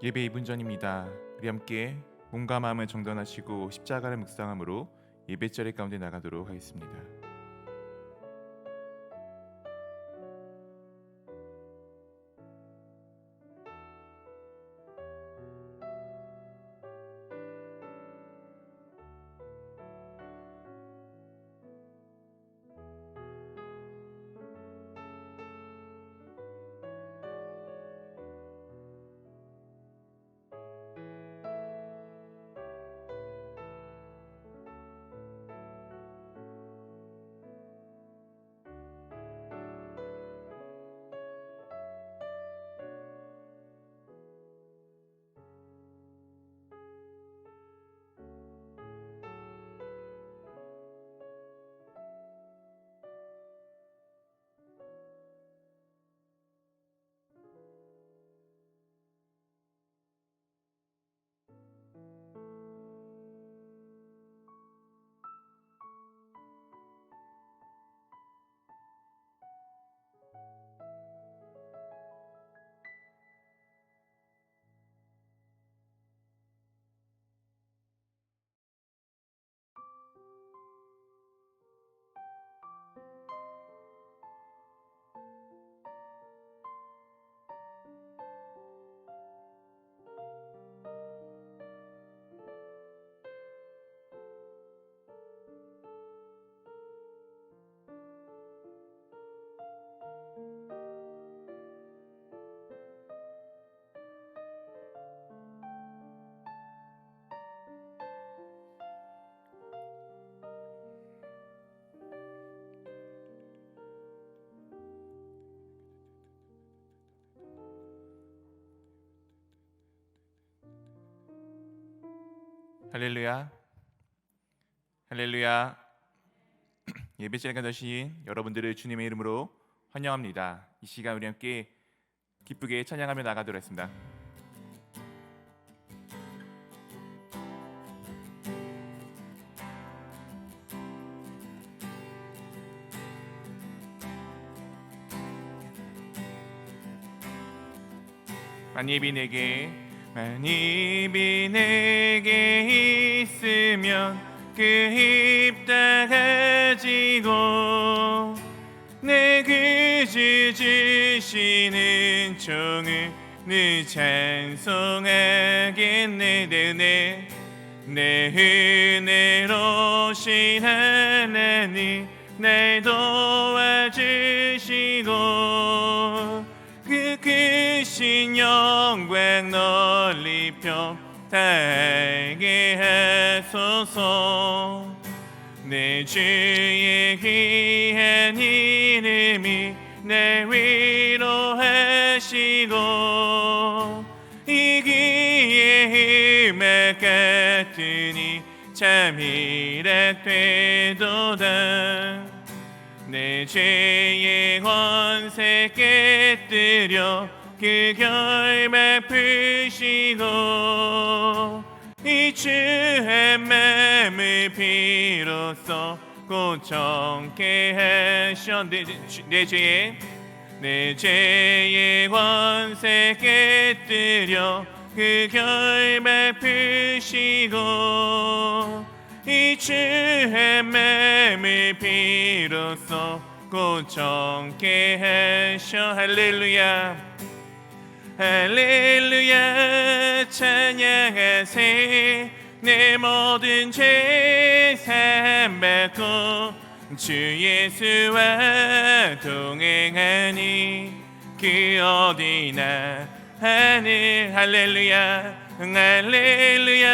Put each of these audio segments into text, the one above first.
예배 2분 전입니다. 우리 함께 몸과 마음을 정돈하시고 십자가를 묵상함으로 예배 자리 가운데 나가도록 하겠습니다. 할렐루야, 할렐루야. 예배 자리에 가신 여러분들을 주님의 이름으로 환영합니다. 이 시간 우리 함께 기쁘게 찬양하며 나가도록 하겠습니다. 만입이 내게 있으면 그 입 다 가지고 내 그주 주시는 종을 늘 찬송하겠네. 내 은혜로신 하나님 날 도와주시고 그 크신 영광 널리 펴달게 하소서. 내 주의 귀한 이름이 날 위로하시고 이기에 음악 같으니 참 희락되도다. 내 죄의 권세 깨뜨려 그 결말 푸시고 이 주의 맘을 비로소 고정케 하셔. 내 죄의 권세 깨뜨려 그 결말 푸시고 이 주의 맘을 비로소 고정케 하셔. 할렐루야, 할렐루야. 찬양하세. 내 모든 죄 사함받고 주 예수와 동행하니 그 어디나 하늘. 할렐루야, 할렐루야.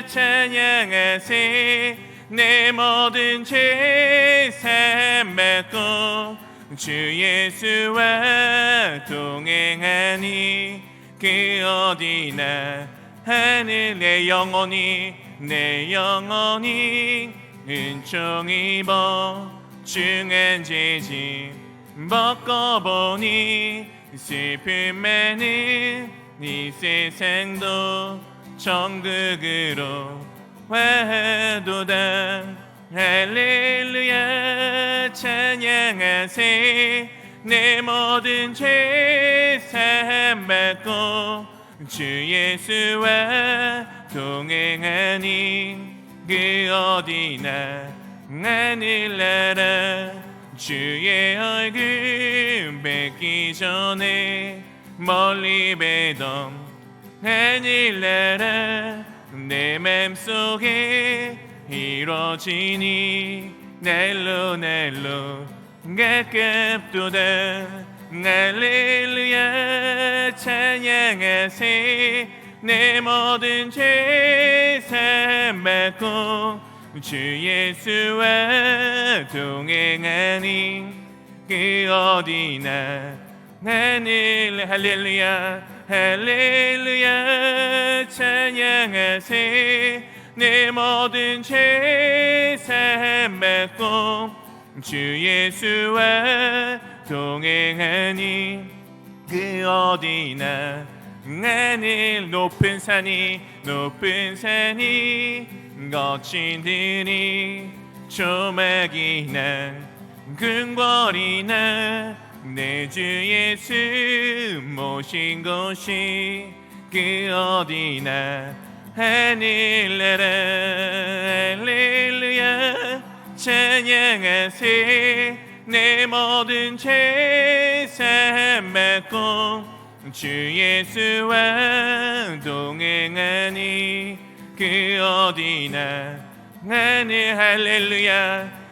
찬양하세. 내 모든 죄 사함받고 주 예수와 동행하니 그 어디나 하늘. 내 영혼이 은총 입어 중한 죄짐 벗고보니 슬픔 많은 이 세상도 천국으로 와도다. 할렐루야. 찬양하세. 내 모든 죄 사함받고 주 예수와 동행하니 그 어디나 하늘나라 주의 얼굴 뵙기 전에 멀리 뵈던 하늘나라 내 맘속에 이루어지니 날로 가깝도다 할렐루야 찬양하세 내 모든 죄 사함 받고 주 예수와 동행하니 그 어디나 하늘 할렐루야 찬양하세 내 모든 죄 사함 받고 주 예수와 동행하니 그 어디나 하늘 높은 산이 거친 들이 조막이나 궁궐이나 내 주 예수 모신 곳이 그 어디나 하늘나라 할렐루야 찬양하세 내 모든 죄 사함 받고 주 예수와 동행하니 그 어디나 하늘 할렐루야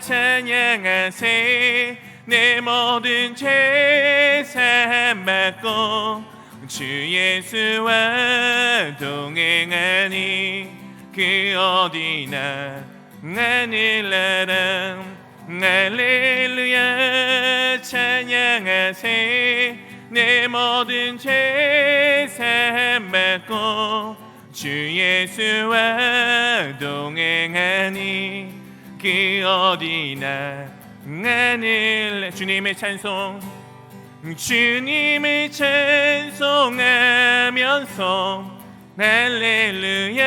찬양하세 내 모든 죄 사함 받고 주 예수와 동행하니 그 어디나 하늘나라 할렐루야 찬양하세 내 모든 죄 사함 받고 주 예수와 동행하니 그 어디나 하늘 주님을 찬송하면서 할렐루야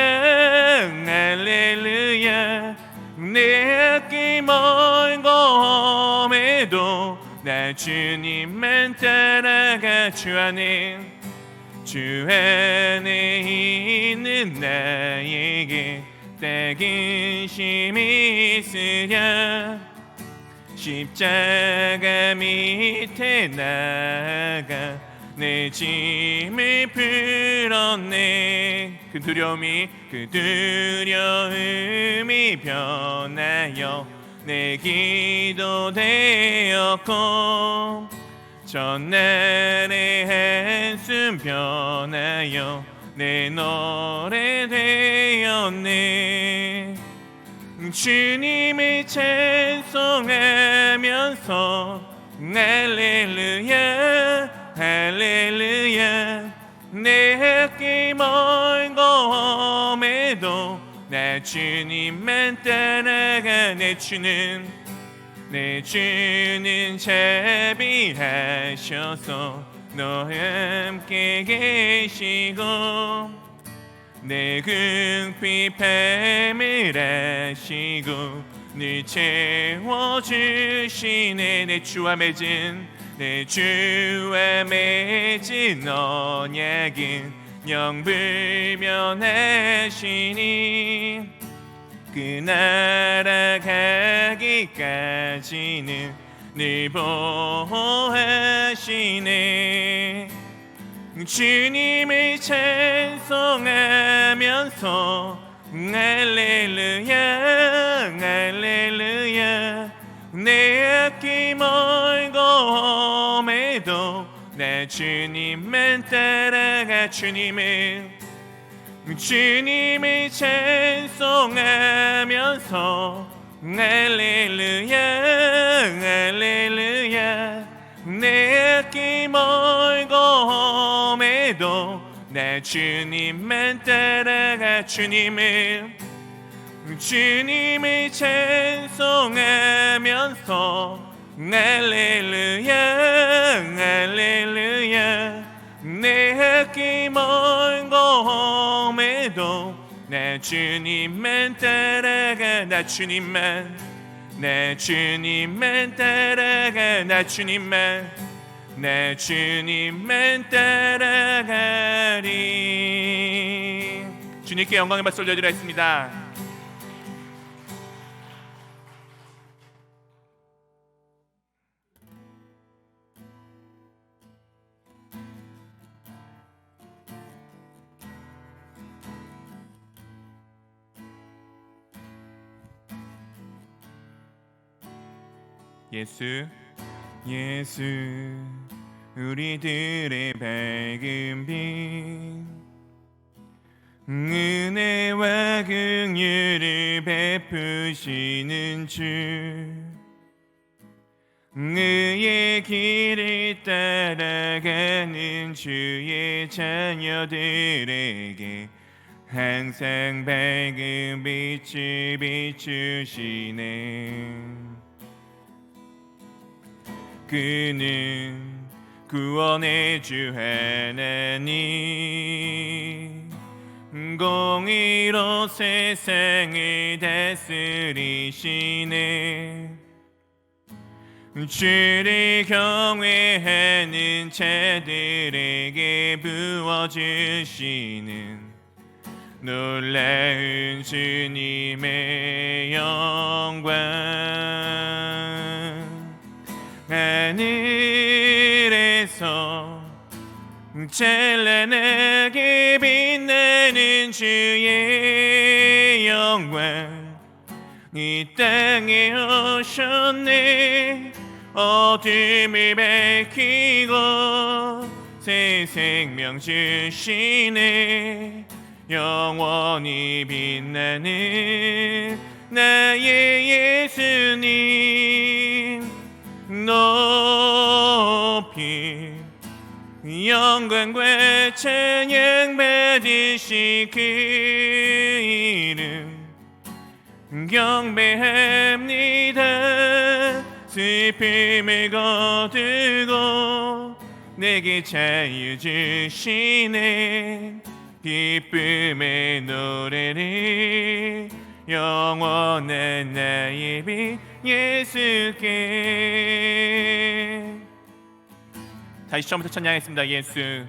내 앞길 먼 검에도 나 주님만 따라가 주 안에 있는 나에게 작은 힘이 있으랴 십자가 밑에 나가 내 짐을 풀었네 그 두려움이 변하여 내 기도 되었고 전날의 한숨 변하여 내 노래 되었네 주님을 찬송하면서 할렐루야 내 앞길 먼 검에도 나 주님만 따라가 내 주는 자비하셔서 너와 함께 계시고 내 궁핍 밤을 아시고 늘 채워주시네 내 주와 맺은 언약은 영불변하시니 그 나라 가기까지는 늘 보호하시네 주님을 찬송하면서 할렐루야 내 앞길 먼 검에도 나 주님만 따라가 주님을 찬송하면서 할렐루야 내 앞길 먼 검에도 나 주님만 따라가 주님을 찬송하면서 할렐루야 내 앞길 먼 검에도 나 주님만 따라가 나 주님만 따라가 나 주님만 나 주님만 따라가리. 주님께 영광의 박수 올려드리라 했습니다. 예수 예수 우리들의 밝은 빛, 은혜와 긍휼을 베푸시는 주, 의의 길을 따라가는 주의 자녀들에게 항상 밝은 빛을 비추시네. 그는 구원의 주 하나님, 공의로 세상을 다스리시네. 주를 경외하는 자들에게 부어주시는 놀라운 주님의 영광. 하늘에서 찬란하게 빛나는 주의 영광, 이 땅에 오셨네. 어둠을 밝히고 새 생명 주시네. 영원히 빛나는 나의 예수님, 높이 영광과 찬양 받으시 그 이름 경배합니다. 슬픔을 거두고 내게 자유 주시네. 기쁨의 노래를 영원한 나의 빛 예수께. 다시 처음부터 찬양하겠습니다. 예수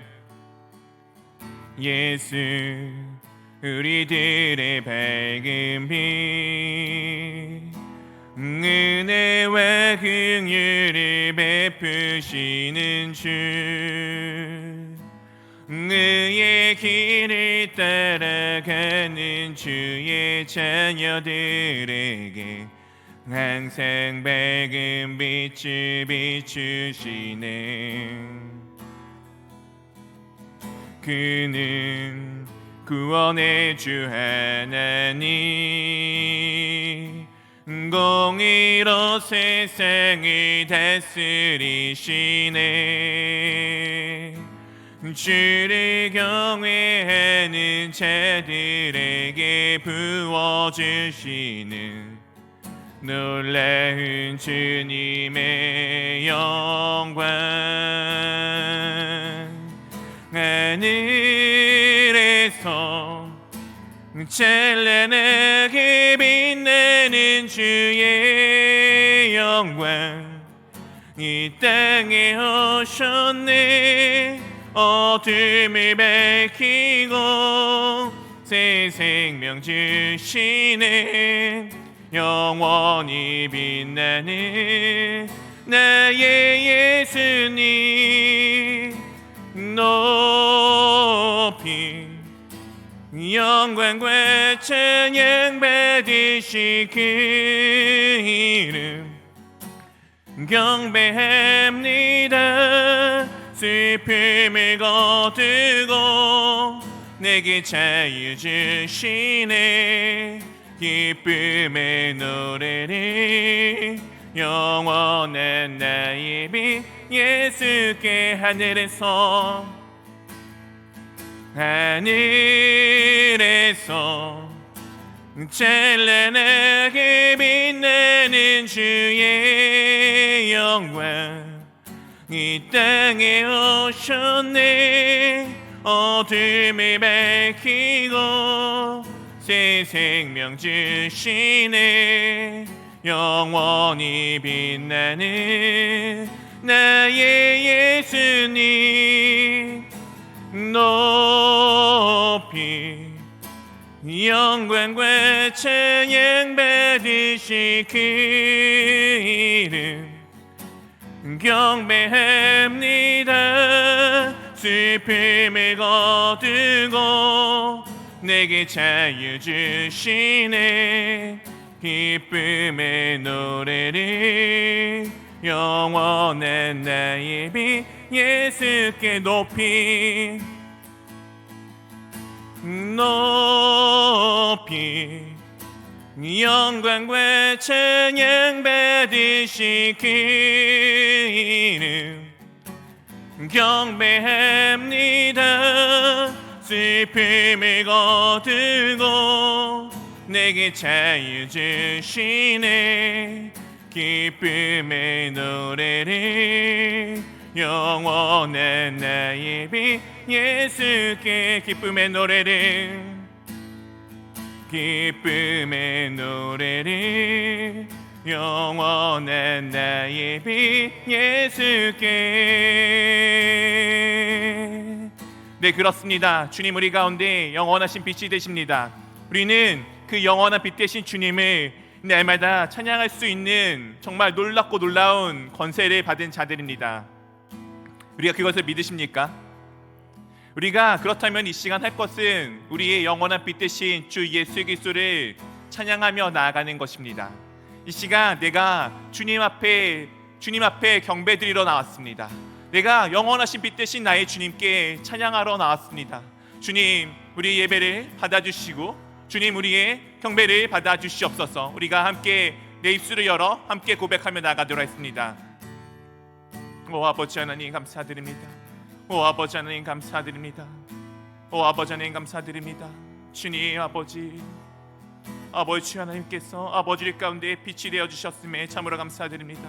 예수 우리들의 밝은 빛, 은혜와 긍휼을 베푸시는 주, 의의 길을 따라가는 주의 자녀들에게 항상 밝은 빛을 비추시네. 그는 구원의 주 하나님, 공의로 세상을 다스리시네. 주를 경외하는 자들에게 부어주시는 놀라운 주님의 영광. 하늘에서 찬란하게 빛나는 주의 영광, 이 땅에 오셨네. 어둠을 밝히고 새 생명 주시네. 영원히 빛나는 나의 예수님, 높이 영광과 찬양 받으시 그 이름 경배합니다. 슬픔을 거두고 내게 자유 주시네. 기쁨의 노래를 영원한 나의 빛 예수께. 하늘에서 찬란하게 빛나는 주의 영광, 이 땅에 오셨네. 어둠을 밝히고 새 생명 주시네. 영원히 빛나는 나의 예수님 높이 영광과 찬양 받으실 그 이름 경배합니다. 슬픔을 거두고 내게 자유 주시네. 기쁨의 노래를 영원한 나의 빛 예수께 높이 영광과 찬양 받으실 그 이름 경배합니다. 슬픔을 거두고 내게 자유 주시네. 기쁨의 노래를 영원한 나의 빛 예수께 기쁨의 노래를 영원한 나의 빛 예수께. 네, 그렇습니다. 주님 우리 가운데 영원하신 빛이 되십니다. 우리는 그 영원한 빛 되신 주님을 날마다 찬양할 수 있는 정말 놀랍고 놀라운 권세를 받은 자들입니다. 우리가 그것을 믿으십니까? 우리가 그렇다면 이 시간 할 것은 우리의 영원한 빛 되신 주 예수 그리스도를 찬양하며 나아가는 것입니다. 이 시간 내가 주님 앞에 경배드리러 나왔습니다. 내가 영원하신 빛 되신 나의 주님께 찬양하러 나왔습니다. 주님 우리 예배를 받아주시고 주님 우리의 경배를 받아주시옵소서. 우리가 함께 내 입술을 열어 함께 고백하며 나가도록 하겠습니다. 오 아버지 하나님 감사드립니다. 오 아버지 하나님 감사드립니다. 오 아버지 하나님 감사드립니다. 주님 아버지 주 하나님께서 아버지 가운데 빛이 되어 주셨음에 참으로 감사드립니다.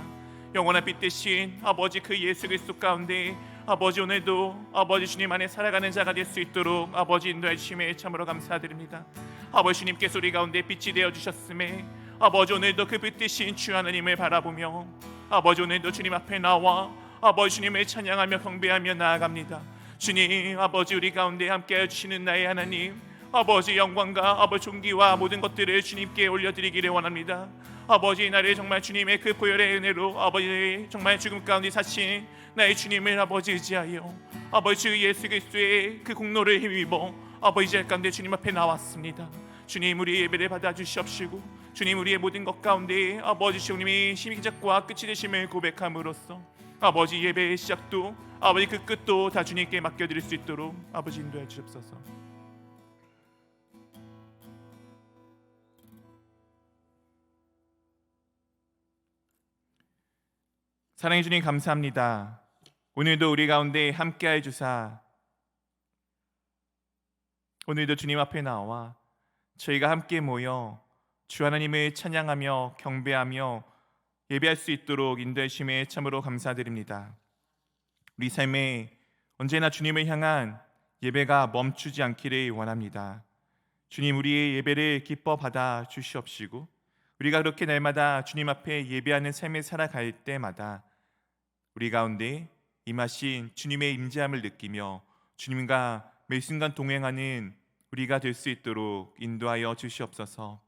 영원한 빛 대신 아버지 그 예수 그리스도 가운데 아버지 오늘도 아버지 주님 안에 살아가는 자가 될 수 있도록 아버지 인도해 주심에 참으로 감사드립니다. 아버지 주님께서 우리 가운데 빛이 되어 주셨음에 아버지 오늘도 그 빛 대신 주 하나님을 바라보며 아버지 오늘도 주님 앞에 나와 아버지 주님을 찬양하며 경배하며 나아갑니다. 주님 아버지 우리 가운데 함께해 주시는 나의 하나님 아버지 영광과 아버지 존귀와 모든 것들을 주님께 올려드리기를 원합니다. 아버지 나를 정말 주님의 그 보혈의 은혜로 아버지 정말 죽음 가운데 사신 나의 주님을 아버지 의지하여 아버지 주 예수 그리스도의 그 공로를 힘입어 아버지 제 가운데 주님 앞에 나왔습니다. 주님 우리 예배를 받아주시옵시고 주님 우리의 모든 것 가운데 아버지 주님이 시작과 끝이 되심을 고백함으로써 아버지 예배의 시작도 아버지 그 끝도 다 주님께 맡겨드릴 수 있도록 아버지 인도해 주옵소서. 사랑해 주님 감사합니다. 오늘도 우리 가운데 함께해 주사 오늘도 주님 앞에 나와 저희가 함께 모여 주 하나님을 찬양하며 경배하며 예배할 수 있도록 인도해 주심에 참으로 감사드립니다. 우리 삶에 언제나 주님을 향한 예배가 멈추지 않기를 원합니다. 주님 우리의 예배를 기뻐 받아 주시옵시고 우리가 그렇게 날마다 주님 앞에 예배하는 삶을 살아갈 때마다 우리 가운데 임하신 주님의 임재함을 느끼며 주님과 매 순간 동행하는 우리가 될 수 있도록 인도하여 주시옵소서.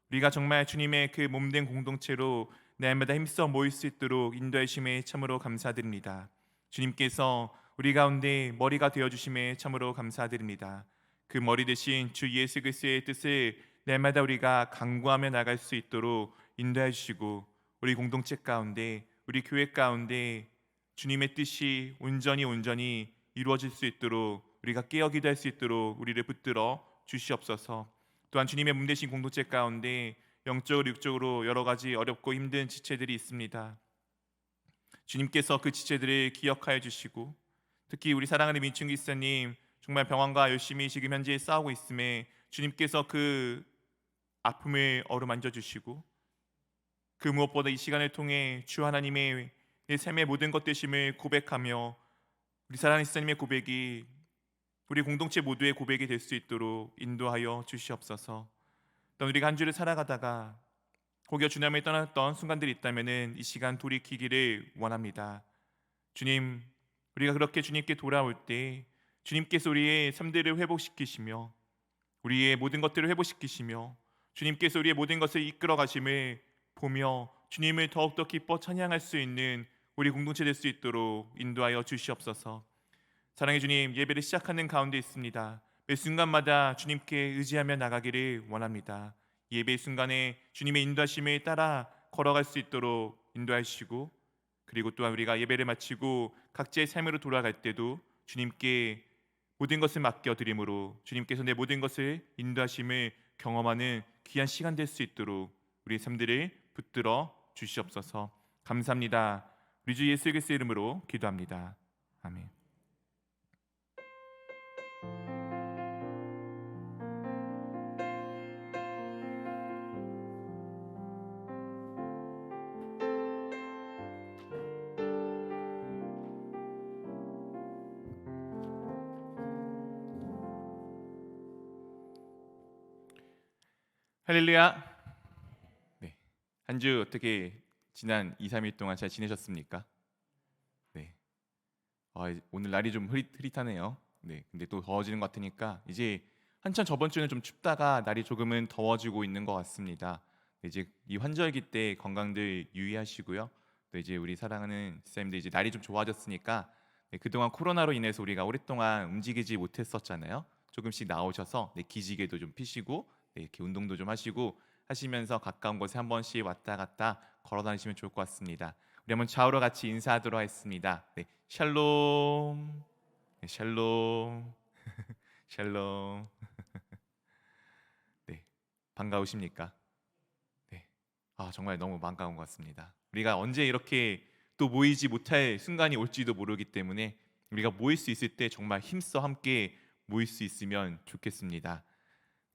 우리가 정말 주님의 그 몸된 공동체로 날마다 힘써 모일 수 있도록 인도해 주심에 참으로 감사드립니다. 주님께서 우리 가운데 머리가 되어 주심에 참으로 감사드립니다. 그 머리 대신 주 예수 그리스도의 뜻을 날마다 우리가 강구하며 나갈 수 있도록 인도해 주시고 우리 공동체 가운데 우리 교회 가운데 주님의 뜻이 온전히 이루어질 수 있도록 우리가 깨어 기도할 수 있도록 우리를 붙들어 주시옵소서. 또한 주님의 몸 되신 공동체 가운데 영적으로 육적으로 여러 가지 어렵고 힘든 지체들이 있습니다. 주님께서 그 지체들을 기억하여 주시고 특히 우리 사랑하는 민춘기 기사님 정말 병환과 열심히 지금 현재 싸우고 있음에 주님께서 그 아픔을 어루만져 주시고 그 무엇보다 이 시간을 통해 주 하나님의 내 삶의 모든 것 되심을 고백하며 우리 사랑하는 기사님의 고백이 우리 공동체 모두의 고백이 될 수 있도록 인도하여 주시옵소서. 또 우리가 한 주를 살아가다가 혹여 주님을 떠났던 순간들이 있다면 이 시간 돌이키기를 원합니다. 주님, 우리가 그렇게 주님께 돌아올 때 주님께서 우리의 삶들을 회복시키시며 우리의 모든 것들을 회복시키시며 주님께서 우리의 모든 것을 이끌어 가심을 보며 주님을 더욱더 기뻐 찬양할 수 있는 우리 공동체 될 수 있도록 인도하여 주시옵소서. 사랑의 주님, 예배를 시작하는 가운데 있습니다. 매 순간마다 주님께 의지하며 나가기를 원합니다. 예배 순간에 주님의 인도하심에 따라 걸어갈 수 있도록 인도하시고, 그리고 또한 우리가 예배를 마치고 각자의 삶으로 돌아갈 때도 주님께 모든 것을 맡겨드림으로 주님께서 내 모든 것을 인도하심을 경험하는 귀한 시간 될 수 있도록 우리의 삶들을 붙들어 주시옵소서. 감사합니다. 우리 주 예수 그리스도의 이름으로 기도합니다. 아멘. 할렐루야. 네. 한 주 어떻게 지난 2, 3일 동안 잘 지내셨습니까? 네. 오늘 날이 좀 흐릿하네요. 네. 근데 또 더워지는 것 같으니까 이제 한참 저번 주는 좀 춥다가 날이 조금은 더워지고 있는 것 같습니다. 네, 이제 이 환절기 때 건강들 유의하시고요. 또 이제 우리 사랑하는 지사님들 이제 날이 좀 좋아졌으니까 네, 그동안 코로나로 인해서 우리가 오랫동안 움직이지 못했었잖아요. 조금씩 나오셔서 네, 기지개도 좀 피시고 네, 이렇게 운동도 좀 하시면서 가까운 곳에 한 번씩 왔다 갔다 걸어 다니시면 좋을 것 같습니다. 우리 한번 좌우로 같이 인사하도록 하겠습니다. 네, 샬롬, 네, 샬롬, 샬롬. 네, 반가우십니까? 네, 정말 너무 반가운 것 같습니다. 우리가 언제 이렇게 또 모이지 못할 순간이 올지도 모르기 때문에 우리가 모일 수 있을 때 정말 힘써 함께 모일 수 있으면 좋겠습니다.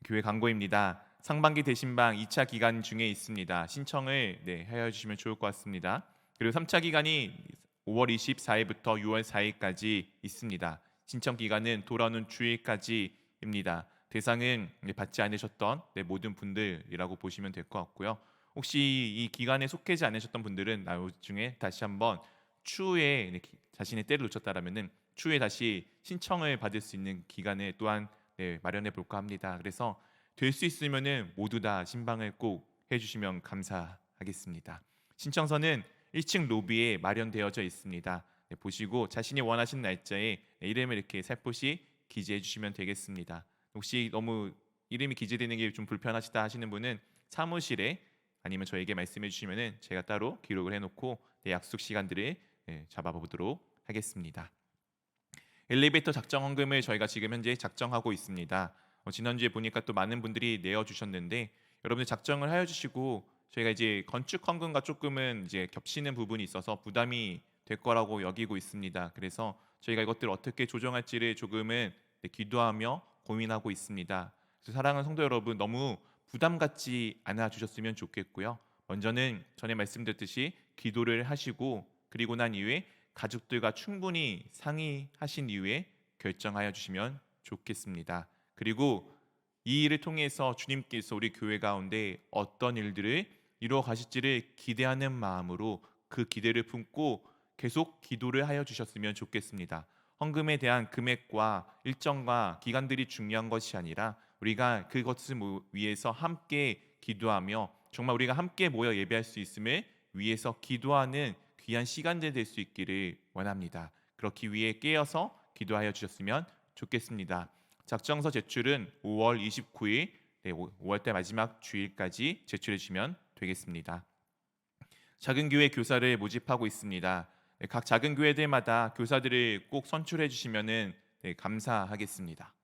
교회 광고입니다. 상반기 대신방 2차 기간 중에 있습니다. 신청을 하여 주시면 좋을 것 같습니다. 그리고 3차 기간이 5월 24일부터 6월 4일까지 있습니다. 신청 기간은 돌아오는 주일까지입니다. 대상은 받지 않으셨던 모든 분들이라고 보시면 될 것 같고요. 혹시 이 기간에 속하지 않으셨던 분들은 나중에 다시 한번 추후에 자신의 때를 놓쳤다라면은 추후에 다시 신청을 받을 수 있는 기간을 또한 마련해 볼까 합니다. 그래서 될 수 있으면은 모두 다 신방을 꼭 해주시면 감사하겠습니다. 신청서는 1층 로비에 마련되어져 있습니다. 보시고 자신이 원하시는 날짜에 이름을 이렇게 살포시 기재해 주시면 되겠습니다. 혹시 너무 이름이 기재되는 게 좀 불편하시다 하시는 분은 사무실에 아니면 저에게 말씀해 주시면은 제가 따로 기록을 해놓고 약속 시간들을 잡아보도록 하겠습니다. 엘리베이터 작정 헌금을 저희가 지금 현재 작정하고 있습니다. 지난주에 보니까 또 많은 분들이 내어주셨는데 여러분들 작정을 하여 주시고 저희가 이제 건축 헌금과 조금은 이제 겹치는 부분이 있어서 부담이 될 거라고 여기고 있습니다. 그래서 저희가 이것들을 어떻게 조정할지를 조금은 기도하며 고민하고 있습니다. 그래서 사랑하는 성도 여러분, 너무 부담 갖지 않아 주셨으면 좋겠고요. 먼저는 전에 말씀드렸듯이 기도를 하시고 그리고 난 이후에 가족들과 충분히 상의하신 이후에 결정하여 주시면 좋겠습니다. 그리고 이 일을 통해서 주님께서 우리 교회 가운데 어떤 일들을 이루어 가실지를 기대하는 마음으로 그 기대를 품고 계속 기도를 하여 주셨으면 좋겠습니다. 헌금에 대한 금액과 일정과 기간들이 중요한 것이 아니라 우리가 그것을 위해서 함께 기도하며 정말 우리가 함께 모여 예배할 수 있음을 위해서 기도하는 귀한 시간들 될 수 있기를 원합니다. 그렇기 위해 깨어서 기도하여 주셨으면 좋겠습니다. 작정서 제출은 5월 29일 5월달 마지막 주일까지 제출해 주시면 되겠습니다. 작은 교회 교사를 모집하고 있습니다. 각 작은 교회들마다 교사들을 꼭 선출해 주시면 감사하겠습니다.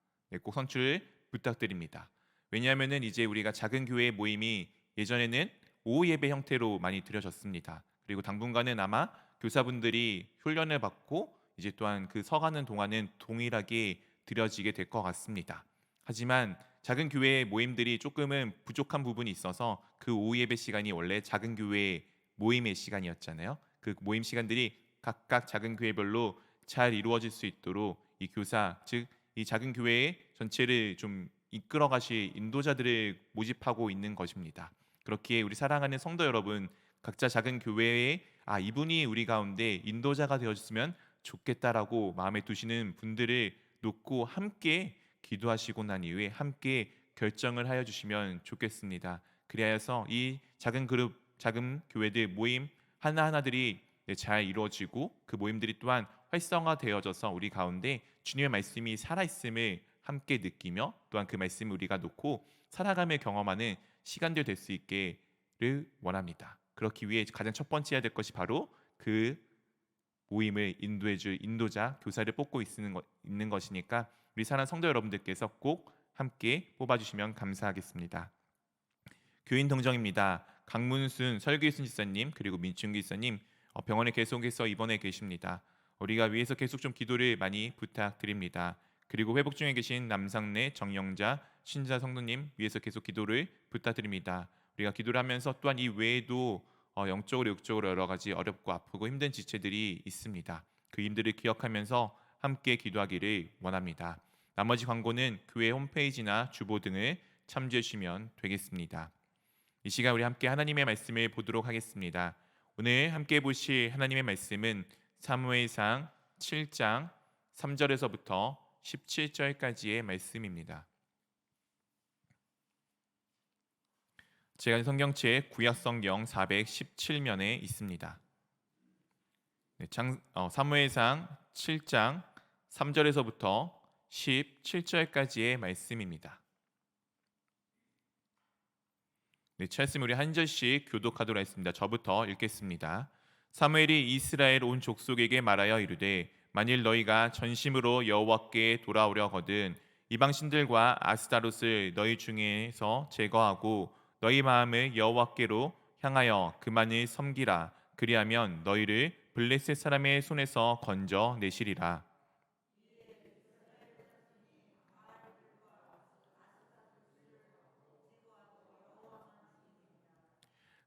꼭 선출 부탁드립니다. 왜냐하면 이제 우리가 작은 교회 모임이 예전에는 오후 예배 형태로 많이 드려졌습니다. 그리고 당분간은 아마 교사분들이 훈련을 받고 이제 또한 그 서가는 동안은 동일하게 드려지게 될 것 같습니다. 하지만 작은 교회 모임들이 조금은 부족한 부분이 있어서 그 오후 예배 시간이 원래 작은 교회 모임의 시간이었잖아요. 그 모임 시간들이 각각 작은 교회별로 잘 이루어질 수 있도록 이 교사, 즉 이 작은 교회의 전체를 좀 이끌어 가실 인도자들을 모집하고 있는 것입니다. 그렇기에 우리 사랑하는 성도 여러분, 각자 작은 교회에 이분이 우리 가운데 인도자가 되어줬으면 좋겠다라고 마음에 두시는 분들을 놓고 함께 기도하시고 난 이후에 함께 결정을 하여 주시면 좋겠습니다. 그리하여서 이 작은 그룹, 작은 교회들 모임 하나하나들이 잘 이루어지고 그 모임들이 또한 활성화되어져서 우리 가운데 주님의 말씀이 살아있음을 함께 느끼며 또한 그 말씀을 우리가 놓고 살아감을 경험하는 시간들 될 수 있기를 원합니다. 그렇기 위해 가장 첫 번째 해야 될 것이 바로 그 모임을 인도해줄 인도자, 교사를 뽑고 있는 것이니까 우리 사랑하는 성도 여러분들께서 꼭 함께 뽑아주시면 감사하겠습니다. 교인 동정입니다. 강문순 설교순 지사님 그리고 민춘기 지사님 병원에 계속해서 입원해 계십니다. 우리가 위에서 계속 좀 기도를 많이 부탁드립니다. 그리고 회복 중에 계신 남상래, 정영자, 신자 성도님 위에서 계속 기도를 부탁드립니다. 우리가 기도를 하면서 또한 이 외에도 영적으로 육적으로 여러 가지 어렵고 아프고 힘든 지체들이 있습니다. 그 힘들을 기억하면서 함께 기도하기를 원합니다. 나머지 광고는 교회 홈페이지나 주보 등을 참조해 주시면 되겠습니다. 이 시간 우리 함께 하나님의 말씀을 보도록 하겠습니다. 오늘 함께 보실 하나님의 말씀은 사무엘상 7장 3절에서부터 17절까지의 말씀입니다. 제가 성경책 구약성경 417면에 있습니다. 사무엘상 7장 3절에서부터 17절까지의 말씀입니다. 찾았으면 우리 한 절씩 교독하도록 하겠습니다. 저부터 읽겠습니다. 사무엘이 이스라엘 온 족속에게 말하여 이르되 만일 너희가 전심으로 여호와께 돌아오려거든 이방신들과 아스타롯을 너희 중에서 제거하고 너희 마음을 여호와께로 향하여 그만을 섬기라. 그리하면 너희를 블레셋 사람의 손에서 건져 내시리라.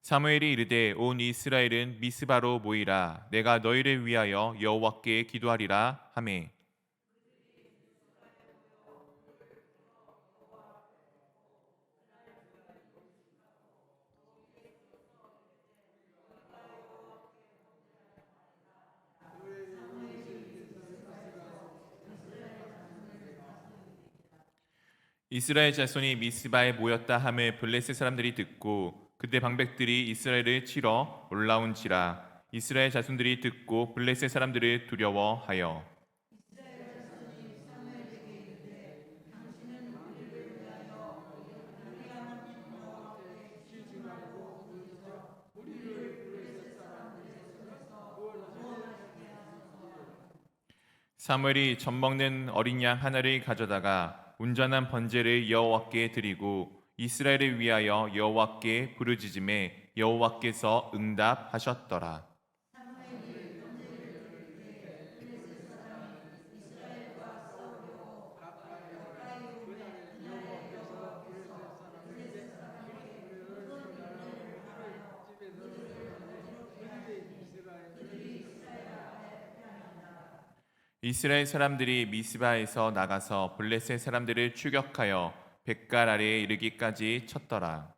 사무엘이 이르되 온 이스라엘은 미스바로 모이라. 내가 너희를 위하여 여호와께 기도하리라 하매 이스라엘 자손이 미스바에 모였다 함을 블레셋 사람들이 듣고 그때 방백들이 이스라엘을 치러 올라온지라. 이스라엘 자손들이 듣고 블레셋 사람들을 두려워하여 사무엘이 젖 먹는 어린 양 하나를 가져다가 온전한 번제를 여호와께 드리고 이스라엘을 위하여 여호와께 부르짖음에 여호와께서 응답하셨더라. 이스라엘 사람들이 미스바에서 나가서 블레셋 사람들을 추격하여 벳갈 아래에 이르기까지 쳤더라.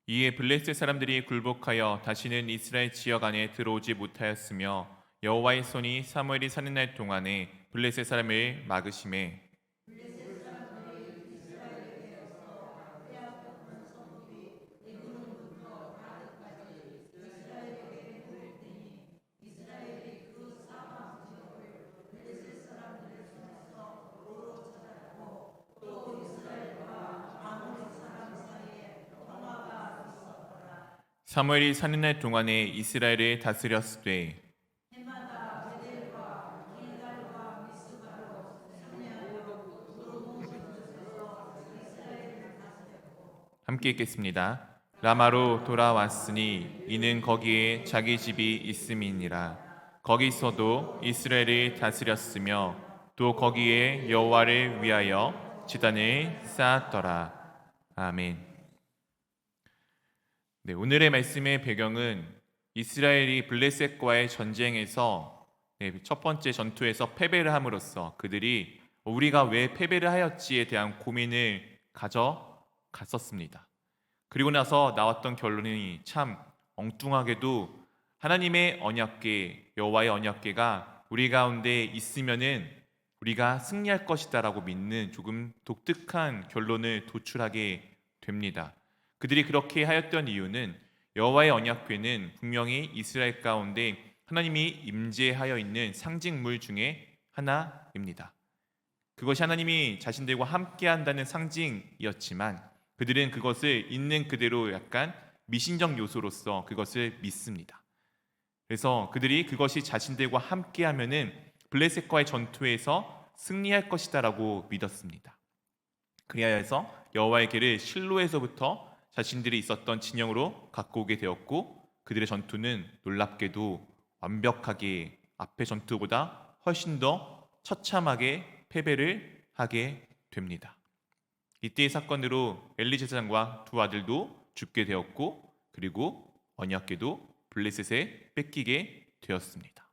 이에 블레셋 사람들이 굴복하여 다시는 이스라엘 지역 안에 들어오지 못하였으며 여호와의 손이 사무엘이 사는 날 동안에 블레셋 사람을 막으심에 사무엘이 사는 날 동안에 이스라엘을 다스렸으되 함께 읽겠습니다. 라마로 돌아왔으니 이는 거기에 자기 집이 있음이니라. 거기서도 이스라엘을 다스렸으며 또 거기에 여호와를 위하여 제단을 쌓았더라. 아멘. 오늘의 말씀의 배경은 이스라엘이 블레셋과의 전쟁에서 첫 번째 전투에서 패배를 함으로써 그들이 우리가 왜 패배를 하였지에 대한 고민을 가져갔었습니다. 그리고 나서 나왔던 결론이 참 엉뚱하게도 하나님의 언약궤, 여호와의 언약궤가 우리 가운데 있으면은 우리가 승리할 것이다라고 믿는 조금 독특한 결론을 도출하게 됩니다. 그들이 그렇게 하였던 이유는 여호와의 언약궤는 분명히 이스라엘 가운데 하나님이 임재하여 있는 상징물 중에 하나입니다. 그것이 하나님이 자신들과 함께 한다는 상징이었지만 그들은 그것을 있는 그대로 약간 미신적 요소로서 그것을 믿습니다. 그래서 그들이 그것이 자신들과 함께 하면은 블레셋과의 전투에서 승리할 것이다라고 믿었습니다. 그리하여서 여호와의 궤를 실로에서부터 자신들이 있었던 진영으로 갖고 오게 되었고 그들의 전투는 놀랍게도 완벽하게 앞의 전투보다 훨씬 더 처참하게 패배를 하게 됩니다. 이때의 사건으로 엘리 제사장과 두 아들도 죽게 되었고 그리고 언약궤도 블레셋에 뺏기게 되었습니다.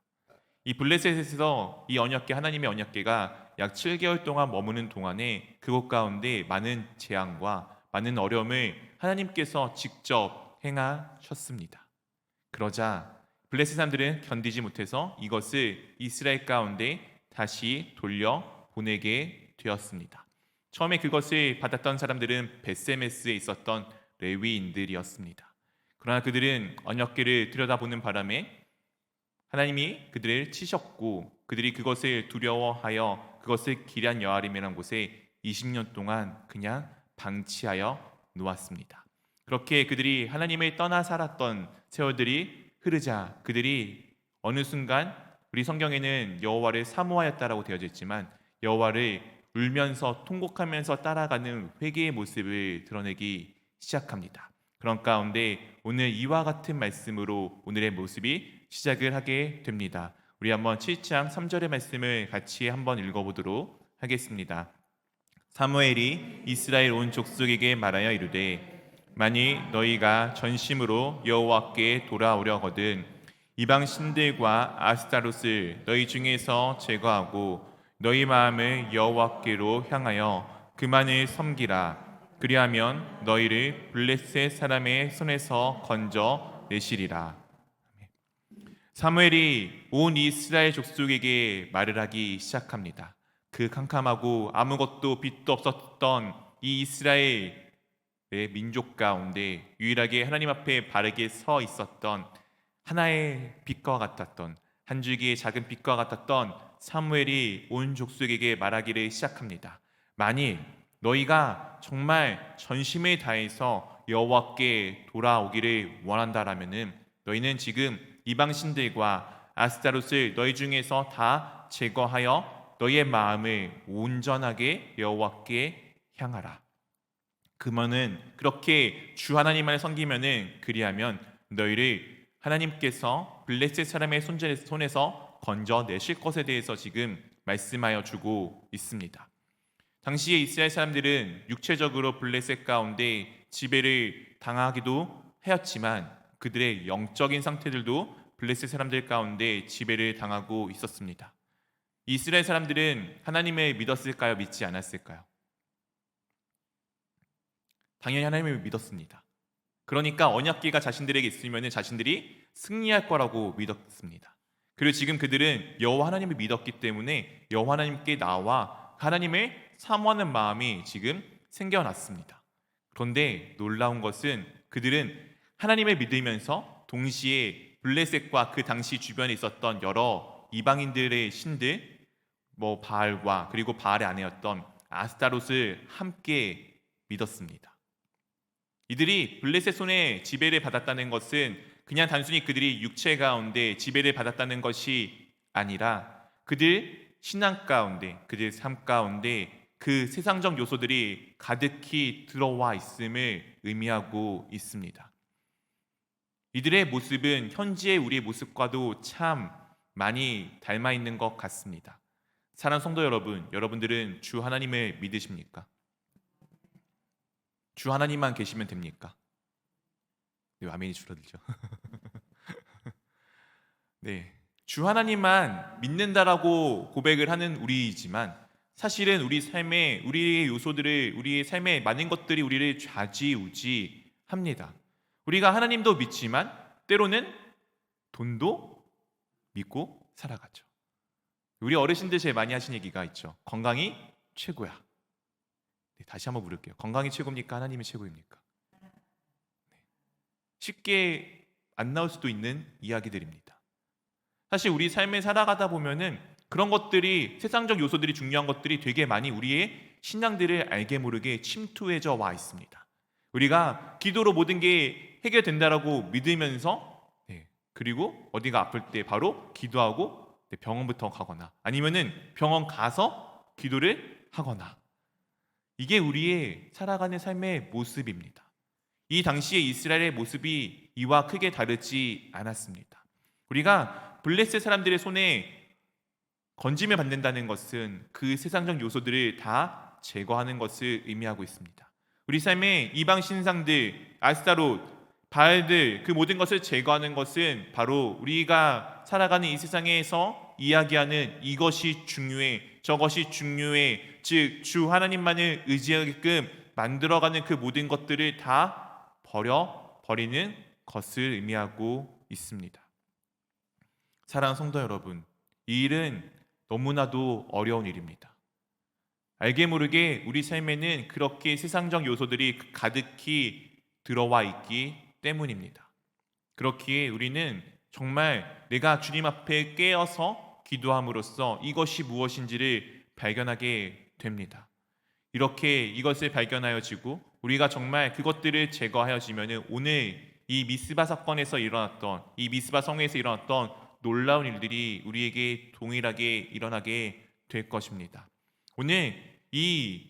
이 블레셋에서 이 언약궤 하나님의 언약궤가 약 7개월 동안 머무는 동안에 그곳 가운데 많은 재앙과 많은 어려움을 하나님께서 직접 행하셨습니다. 그러자 블레셋 사람들은 견디지 못해서 이것을 이스라엘 가운데 다시 돌려 보내게 되었습니다. 처음에 그것을 받았던 사람들은 베세메스에 있었던 레위인들이었습니다. 그러나 그들은 언약궤를 들여다보는 바람에 하나님이 그들을 치셨고 그들이 그것을 두려워하여 그것을 기럇 여아림이라는 곳에 20년 동안 그냥 방치하여 놓았습니다. 그렇게 그들이 하나님을 떠나 살았던 세월들이 흐르자 그들이 어느 순간 우리 성경에는 여호와를 사모하였다라고 되어져 있지만 여호와를 울면서 통곡하면서 따라가는 회개의 모습을 드러내기 시작합니다. 그런 가운데 오늘 이와 같은 말씀으로 오늘의 모습이 시작을 하게 됩니다. 우리 한번 7장 3절의 말씀을 같이 한번 읽어보도록 하겠습니다. 사무엘이 이스라엘 온 족속에게 말하여 이르되 만일 너희가 전심으로 여호와께 돌아오려거든 이방 신들과 아스타롯을 너희 중에서 제거하고 너희 마음을 여호와께로 향하여 그만을 섬기라. 그리하면 너희를 블레셋 사람의 손에서 건져 내시리라. 사무엘이 온 이스라엘 족속에게 말을 하기 시작합니다. 그 캄캄하고 아무것도 빛도 없었던 이 이스라엘의 민족 가운데 유일하게 하나님 앞에 바르게 서 있었던 하나의 빛과 같았던 한 줄기의 작은 빛과 같았던 사무엘이 온 족속에게 말하기를 시작합니다. 만일 너희가 정말 전심을 다해서 여호와께 돌아오기를 원한다라면은 너희는 지금 이방 신들과 아스타롯을 너희 중에서 다 제거하여 너희의 마음을 온전하게 여호와께 향하라. 그러면은 그렇게 주 하나님만을 섬기면은 그리하면 너희를 하나님께서 블레셋 사람의 손에서 건져내실 것에 대해서 지금 말씀하여 주고 있습니다. 당시에 이스라엘 사람들은 육체적으로 블레셋 가운데 지배를 당하기도 하였지만 그들의 영적인 상태들도 블레셋 사람들 가운데 지배를 당하고 있었습니다. 이스라엘 사람들은 하나님을 믿었을까요? 믿지 않았을까요? 당연히 하나님을 믿었습니다. 그러니까 언약궤가 자신들에게 있으면 자신들이 승리할 거라고 믿었습니다. 그리고 지금 그들은 여호와 하나님을 믿었기 때문에 여호와 하나님께 나와 하나님을 사모하는 마음이 지금 생겨났습니다. 그런데 놀라운 것은 그들은 하나님을 믿으면서 동시에 블레셋과 그 당시 주변에 있었던 여러 이방인들의 신들, 바알과 그리고 바알의 아내였던 아스타롯을 함께 믿었습니다. 이들이 블레셋 손에 지배를 받았다는 것은 그냥 단순히 그들이 육체 가운데 지배를 받았다는 것이 아니라 그들 신앙 가운데, 그들 삶 가운데 그 세상적 요소들이 가득히 들어와 있음을 의미하고 있습니다. 이들의 모습은 현지의 우리의 모습과도 참 많이 닮아 있는 것 같습니다. 사랑하는 성도 여러분, 여러분들은 주 하나님을 믿으십니까? 주 하나님만 계시면 됩니까? 네, 아멘이 줄어들죠. 네, 주 하나님만 믿는다라고 고백을 하는 우리이지만 사실은 우리 삶에 우리의 요소들을 우리의 삶에 많은 것들이 우리를 좌지우지합니다. 우리가 하나님도 믿지만 때로는 돈도 믿고 살아가죠. 우리 어르신들 제일 많이 하신 얘기가 있죠. 건강이 최고야. 네, 다시 한번 물을게요. 건강이 최고입니까? 하나님이 최고입니까? 네. 쉽게 안 나올 수도 있는 이야기들입니다. 사실 우리 삶에 살아가다 보면은 그런 것들이 세상적 요소들이 중요한 것들이 되게 많이 우리의 신앙들을 알게 모르게 침투해져 와 있습니다. 우리가 기도로 모든 게 해결된다라고 믿으면서 그리고 어디가 아플 때 바로 기도하고 병원부터 가거나 아니면은 병원 가서 기도를 하거나 이게 우리의 살아가는 삶의 모습입니다. 이 당시의 이스라엘의 모습이 이와 크게 다르지 않았습니다. 우리가 블레셋 사람들의 손에 건짐을 받는다는 것은 그 세상적 요소들을 다 제거하는 것을 의미하고 있습니다. 우리 삶의 이방 신상들, 아스타롯, 바알들 그 모든 것을 제거하는 것은 바로 우리가 살아가는 이 세상에서 이야기하는 이것이 중요해, 저것이 중요해, 즉 주 하나님만을 의지하게끔 만들어가는 그 모든 것들을 다 버리는 것을 의미하고 있습니다. 사랑하는 성도 여러분, 이 일은 너무나도 어려운 일입니다. 알게 모르게 우리 삶에는 그렇게 세상적 요소들이 가득히 들어와 있기 때문입니다. 그렇기에 우리는 정말 내가 주님 앞에 깨어서 기도함으로써 이것이 무엇인지를 발견하게 됩니다. 이렇게 이것을 발견하여지고 우리가 정말 그것들을 제거하여지면 오늘 이 미스바 사건에서 일어났던 이 미스바 성에서 일어났던 놀라운 일들이 우리에게 동일하게 일어나게 될 것입니다. 오늘 이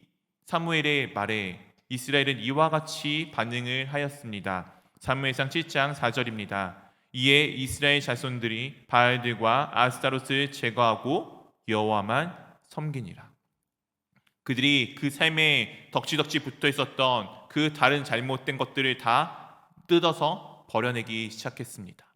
사무엘의 말에 이스라엘은 이와 같이 반응을 하였습니다. 사무엘상 7장 4절입니다. 이에 이스라엘 자손들이 바알들과 아스타롯을 제거하고 여호와만 섬기니라. 그들이 그 삶에 덕지덕지 붙어 있었던 그 다른 잘못된 것들을 다 뜯어서 버려내기 시작했습니다.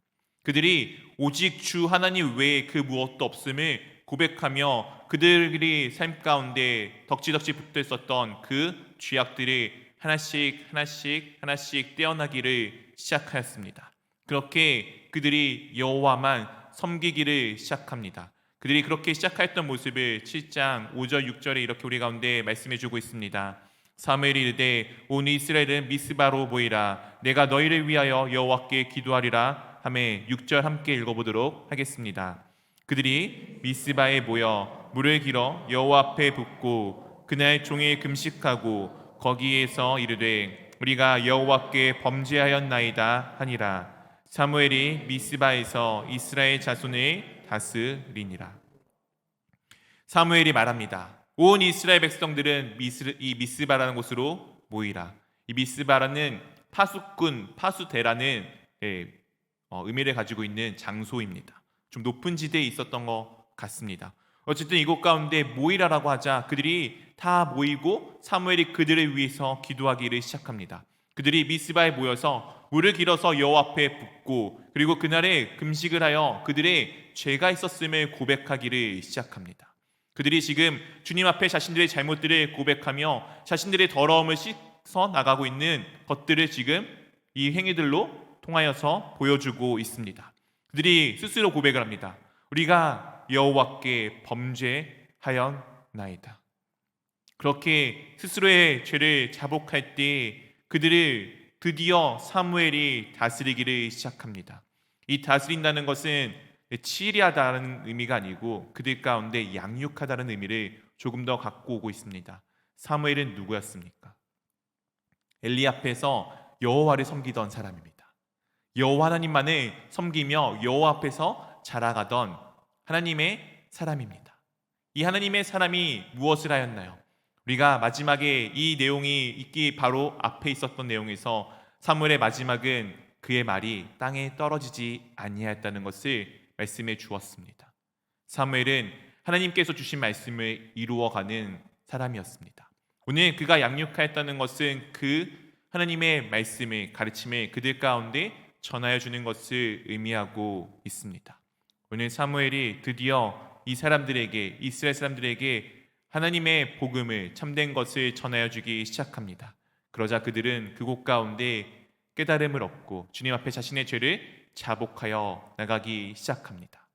그들이 오직 주 하나님 외에 그 무엇도 없음을 고백하며 그들이 삶 가운데 덕지덕지 붙어 있었던 그 죄악들이 하나씩 떼어나기를 시작하였습니다. 그렇게 그들이 여호와만 섬기기를 시작합니다. 그들이 그렇게 시작하였던 모습을 7장 5절 6절에 이렇게 우리 가운데 말씀해 주고 있습니다. 사무엘이 이르되 온 이스라엘은 미스바로 모이라 내가 너희를 위하여 여호와께 기도하리라 하매 6절 함께 읽어보도록 하겠습니다. 그들이 미스바에 모여 물을 길어 여호와 앞에 붓고 그날 종일 금식하고 거기에서 이르되 우리가 여호와께 범죄하였나이다 하니라. 사무엘이 미스바에서 이스라엘 자손을 다스리니라. 사무엘이 말합니다. 온 이스라엘 백성들은 이 미스바라는 곳으로 모이라. 이 미스바라는 파수꾼, 파수대라는 의미를 가지고 있는 장소입니다. 좀 높은 지대에 있었던 것 같습니다. 어쨌든 이곳 가운데 모이라라고 하자 그들이 다 모이고 사무엘이 그들을 위해서 기도하기를 시작합니다. 그들이 미스바에 모여서 물을 길어서 여호와 앞에 붓고 그리고 그날에 금식을 하여 그들의 죄가 있었음을 고백하기를 시작합니다. 그들이 지금 주님 앞에 자신들의 잘못들을 고백하며 자신들의 더러움을 씻어 나가고 있는 것들을 지금 이 행위들로 통하여서 보여주고 있습니다. 그들이 스스로 고백을 합니다. 우리가 여호와께 범죄하였나이다. 그렇게 스스로의 죄를 자복할 때 그들을 드디어 사무엘이 다스리기를 시작합니다. 이 다스린다는 것은 치리하다는 의미가 아니고 그들 가운데 양육하다는 의미를 조금 더 갖고 오고 있습니다. 사무엘은 누구였습니까? 엘리 앞에서 여호와를 섬기던 사람입니다. 여호와 하나님만을 섬기며 여호와 앞에서 자라가던 하나님의 사람입니다. 이 하나님의 사람이 무엇을 하였나요? 우리가 마지막에 이 내용이 있기 바로 앞에 있었던 내용에서 사무엘의 마지막은 그의 말이 땅에 떨어지지 아니하였다는 것을 말씀해 주었습니다. 사무엘은 하나님께서 주신 말씀을 이루어가는 사람이었습니다. 오늘 그가 양육하였다는 것은 그 하나님의 말씀을 가르침을 그들 가운데 전하여 주는 것을 의미하고 있습니다. 오늘 사무엘이 드디어 이 사람들에게, 이스라엘 사람들에게 하나님의 복음을, 참된 것을 전하여 주기 시작합니다. 그러자 그들은 그곳 가운데 깨달음을 얻고 주님 앞에 자신의 죄를 자복하여 나가기 시작합니다.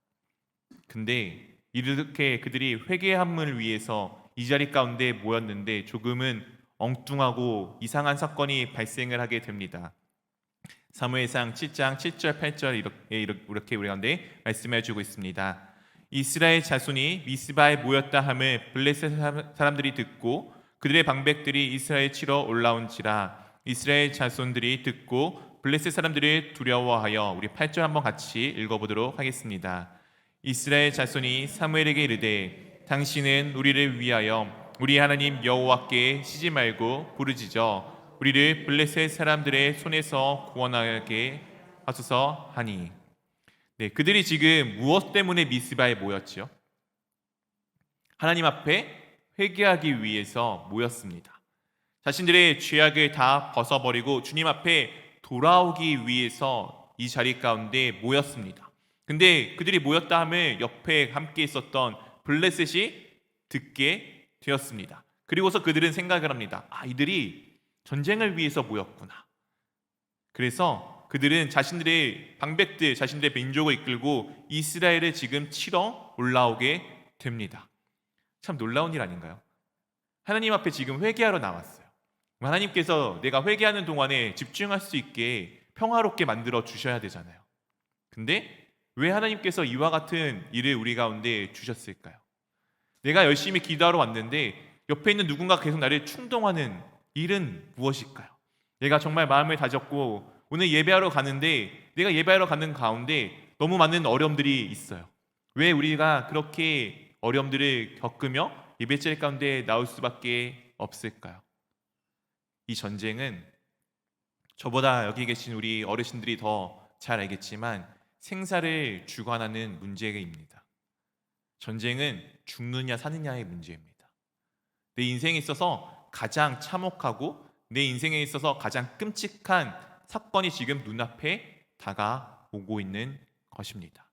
근데 이렇게 그들이 회개함을 위해서 이 자리 가운데 모였는데 조금은 엉뚱하고 이상한 사건이 발생을 하게 됩니다. 사무엘상 7장 7절 8절 이렇게 우리 가운데 말씀해 주고 있습니다. 이스라엘 자손이 미스바에 모였다 함을 블레셋 사람들이 듣고 그들의 방백들이 이스라엘 치러 올라온지라. 이스라엘 자손들이 듣고 블레셋 사람들을 두려워하여, 우리 8절 한번 같이 읽어보도록 하겠습니다. 이스라엘 자손이 사무엘에게 이르되 당신은 우리를 위하여 우리 하나님 여호와께 쉬지 말고 부르짖어 우리를 블레셋 사람들의 손에서 구원하게 하소서 하니. 그들이 지금 무엇 때문에 미스바에 모였죠? 하나님 앞에 회개하기 위해서 모였습니다. 자신들의 죄악을 다 벗어버리고 주님 앞에 돌아오기 위해서 이 자리 가운데 모였습니다. 근데 그들이 모였다 함을 옆에 함께 있었던 블레셋이 듣게 되었습니다. 그리고서 그들은 생각을 합니다. 이들이 전쟁을 위해서 모였구나. 그래서 그들은 자신들의 방백들, 자신들의 민족을 이끌고 이스라엘을 지금 치러 올라오게 됩니다. 참 놀라운 일 아닌가요? 하나님 앞에 지금 회개하러 나왔어요. 하나님께서 내가 회개하는 동안에 집중할 수 있게 평화롭게 만들어 주셔야 되잖아요. 근데 왜 하나님께서 이와 같은 일을 우리 가운데 주셨을까요? 내가 열심히 기도하러 왔는데 옆에 있는 누군가 계속 나를 충동하는 일은 무엇일까요? 내가 정말 마음을 다졌고 오늘 예배하러 가는데 내가 예배하러 가는 가운데 너무 많은 어려움들이 있어요. 왜 우리가 그렇게 어려움들을 겪으며 예배자리 가운데 나올 수밖에 없을까요? 이 전쟁은 저보다 여기 계신 우리 어르신들이 더 잘 알겠지만 생사를 주관하는 문제입니다. 전쟁은 죽느냐 사느냐의 문제입니다. 내 인생에 있어서 가장 참혹하고 내 인생에 있어서 가장 끔찍한 사건이 지금 눈앞에 다가오고 있는 것입니다.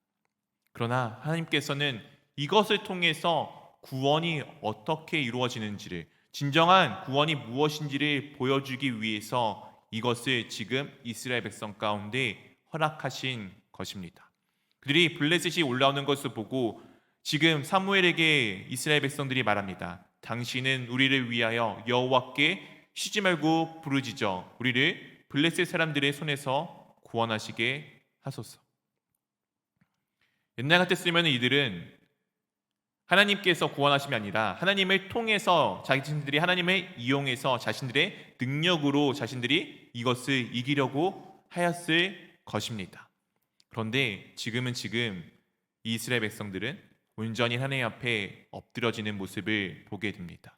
그러나 하나님께서는 이것을 통해서 구원이 어떻게 이루어지는지를, 진정한 구원이 무엇인지를 보여주기 위해서 이것을 지금 이스라엘 백성 가운데 허락하신 것입니다. 그들이 블레셋이 올라오는 것을 보고 지금 사무엘에게 이스라엘 백성들이 말합니다. 당신은 우리를 위하여 여호와께 쉬지 말고 부르짖어 우리를 블레셋 사람들의 손에서 구원하시게 하소서. 옛날 같았으면 이들은 하나님께서 구원하심이 아니라 하나님을 통해서 자신들이 하나님을 이용해서 자신들의 능력으로 자신들이 이것을 이기려고 하였을 것입니다. 그런데 지금 이스라엘 백성들은 온전히 하나님 앞에 엎드려지는 모습을 보게 됩니다.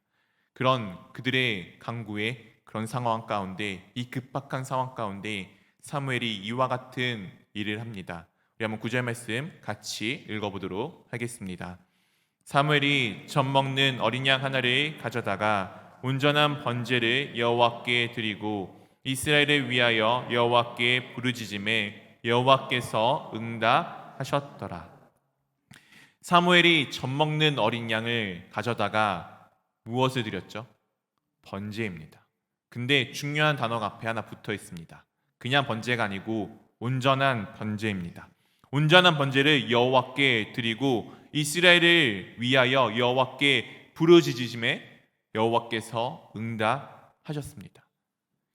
그런 그들의 강구에 그런 상황 가운데, 이 급박한 상황 가운데 사무엘이 이와 같은 일을 합니다. 우리 한번 9절 말씀 같이 읽어보도록 하겠습니다. 사무엘이 젖 먹는 어린 양 하나를 가져다가 온전한 번제를 여호와께 드리고 이스라엘을 위하여 여호와께 부르짖음에 여호와께서 응답하셨더라. 사무엘이 젖 먹는 어린 양을 가져다가 무엇을 드렸죠? 번제입니다. 근데 중요한 단어가 앞에 하나 붙어 있습니다. 그냥 번제가 아니고 온전한 번제입니다. 온전한 번제를 여호와께 드리고 이스라엘을 위하여 여호와께 부르짖으심에 여호와께서 응답하셨습니다.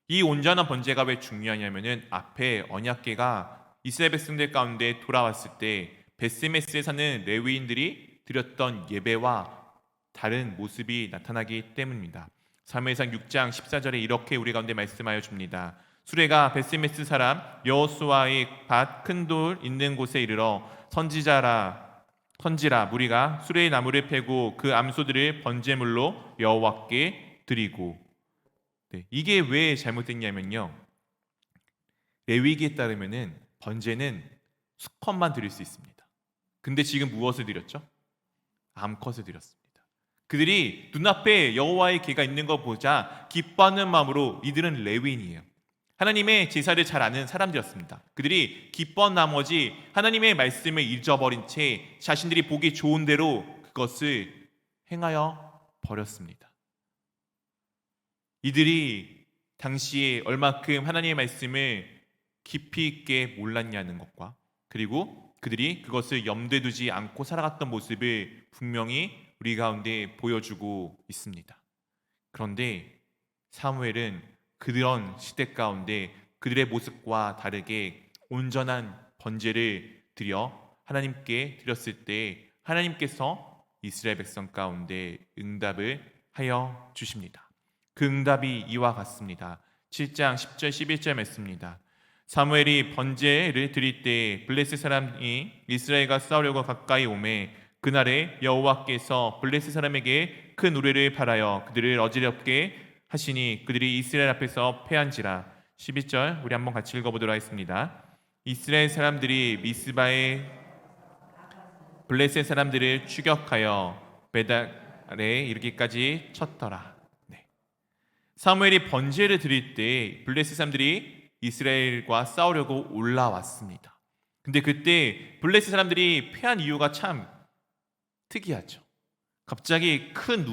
이 온전한 번제가 왜 중요하냐면은 앞에 언약궤가 이스라엘 백성들 가운데 돌아왔을 때 베스메스에 사는 레위인들이 드렸던 예배와 다른 모습이 나타나기 때문입니다. 사무엘상 6장 14절에 이렇게 우리 가운데 말씀하여 줍니다. 수레가 베스메스 사람 여호수아의 밭 큰 돌 있는 곳에 이르러 선지라 무리가 수레의 나무를 패고 그 암소들을 번제물로 여호와께 드리고. 이게 왜 잘못됐냐면요, 레위기에 따르면은 번제는 수컷만 드릴 수 있습니다. 근데 지금 무엇을 드렸죠? 암컷을 드렸습니다. 그들이 눈앞에 여호와의 궤가 있는 거 보자 기뻐하는 마음으로, 이들은 레위인이에요. 하나님의 제사를 잘 아는 사람들이었습니다. 그들이 기뻐한 나머지 하나님의 말씀을 잊어버린 채 자신들이 보기 좋은 대로 그것을 행하여 버렸습니다. 이들이 당시에 얼마큼 하나님의 말씀을 깊이 있게 몰랐냐는 것과 그리고 그들이 그것을 염두에 두지 않고 살아갔던 모습을 분명히 우리 가운데 보여주고 있습니다. 그런데 사무엘은 그런 시대 가운데 그들의 모습과 다르게 온전한 번제를 드려 하나님께 드렸을 때 하나님께서 이스라엘 백성 가운데 응답을 하여 주십니다. 그 응답이 이와 같습니다. 7장 10절 11절 말씀입니다. 사무엘이 번제를 드릴 때 블레셋 사람이 이스라엘과 싸우려고 가까이 오매 그날에 여호와께서 블레셋 사람에게 큰 우레를 발하여 그들을 어지럽게 하시니 그들이 이스라엘 앞에서 패한지라. 12절 우리 한번 같이 읽어보도록 하겠습니다. 이스라엘 사람들이 미스바에 블레셋 사람들을 추격하여 베달에 이르기까지 쳤더라. 네. 사무엘이 번제를 드릴 때 블레셋 사람들이 이스라엘과 싸우려고 올라왔습니다. 근데 그때 블레셋 사람들이 패한 이유가 참 특이하죠. 갑자기 큰